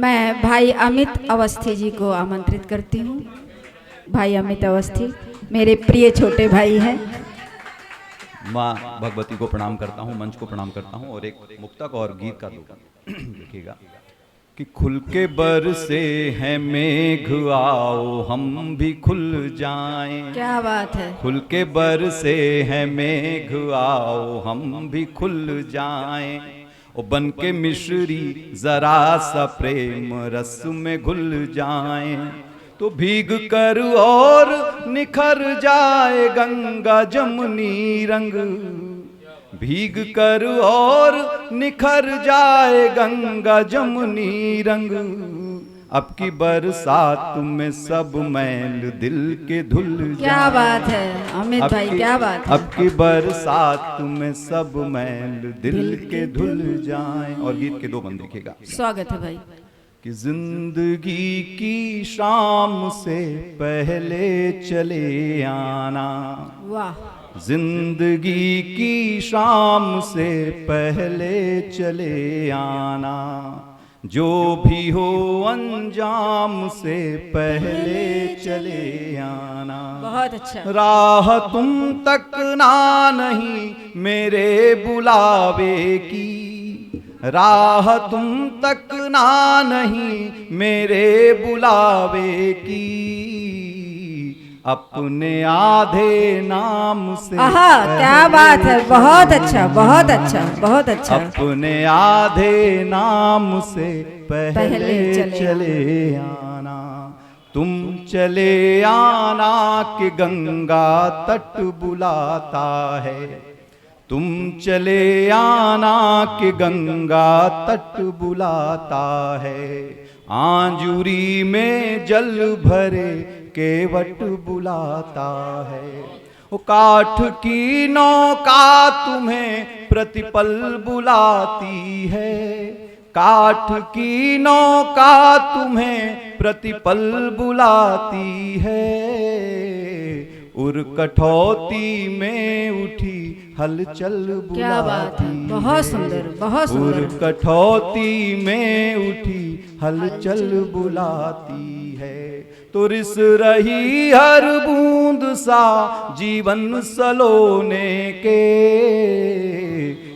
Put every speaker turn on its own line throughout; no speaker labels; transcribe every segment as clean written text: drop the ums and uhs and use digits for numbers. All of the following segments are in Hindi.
मैं भाई अमित अवस्थी जी को आमंत्रित करती हूँ। भाई अमित अवस्थी मेरे प्रिय छोटे भाई हैं।
माँ भगवती को प्रणाम करता हूँ, मंच को प्रणाम करता हूँ और एक मुक्तक और गीत का दूंगा। देखिएगा कि खुल के बरसे हैं मेघ आओ हम भी खुल जाएं।
क्या बात है।
खुल के बरसे हैं मेघ आओ हम भी खुल जाएं। ओ बन के मिश्री जरा सा प्रेम रस में घुल जाएं। तो भीग कर और निखर जाए गंगा जमुनी रंग। भीग कर और निखर जाए गंगा जमुनी रंग। अब की बरसात में सब मैल दिल के धुल जाए।
क्या बात है अमित भाई, क्या बात है।
अब की बरसात में सब मैल दिल के धुल जाए। और गीत के दो बंद देखिएगा।
स्वागत है भाई।
कि जिंदगी की शाम से पहले चले आना।
वाह।
जिंदगी की शाम से पहले चले आना। जो भी हो अंजाम से पहले चले आना।
बहुत अच्छा।
राह तुम तक ना नहीं मेरे बुलावे की। राह तुम तक ना नहीं मेरे बुलावे की। अपने आधे नाम से
क्या बात है। बहुत अच्छा, बहुत अच्छा, बहुत अच्छा।
अपने आधे नाम से पहले चले आना। तुम चले आना कि गंगा तट बुलाता है। तुम चले आना कि गंगा तट बुलाता है। आंजुरी में जल भरे केवट बुलाता है। वो काठ की नौका तुम्हें प्रतिपल बुलाती है। काठ की नौका तुम्हें प्रतिपल बुलाती है। उर कठौती में उठी हलचल बुलाती।
क्या बात है। बहुत सुंदर, बहुत सुंदर।
उर कठौती में उठी हलचल बुलाती है। तो रिस रही हर बूंद सा जीवन सलोने के।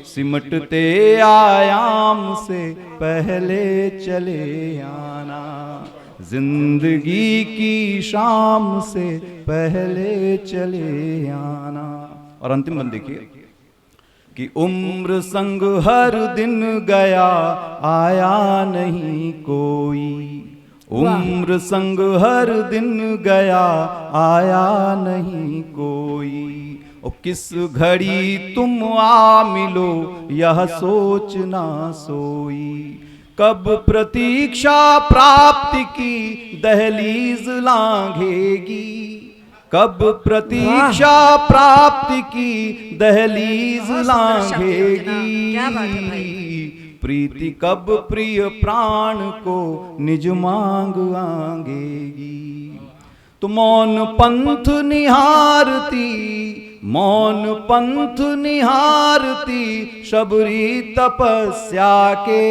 सिमटते आयाम से पहले चले आना। जिंदगी की शाम से पहले चले आना। और अंतिम बंद देखिए कि उम्र संग हर दिन गया आया नहीं कोई। उम्र संग हर दिन गया आया नहीं कोई। ओ किस घड़ी तुम आ मिलो यह सोच ना सोई। कब प्रतीक्षा प्राप्ति की दहलीज लांघेगी। कब प्रतीक्षा प्राप्ति की दहलीज लांघेगी। प्रीति कब प्रिय प्राण को निज मांग आंगेगी। तो मौन पंथ निहारती, मौन पंथ निहारती शबरी तपस्या के।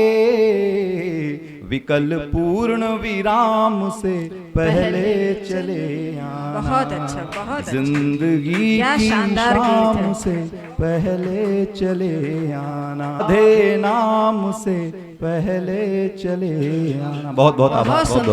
विकल पूर्ण विराम से पहले चले आना।
बहुत अच्छा, बहुत अच्छा।
जिंदगी की शाम से पहले चले आना। आधे नाम से पहले चले आना। बहुत बहुत आभार।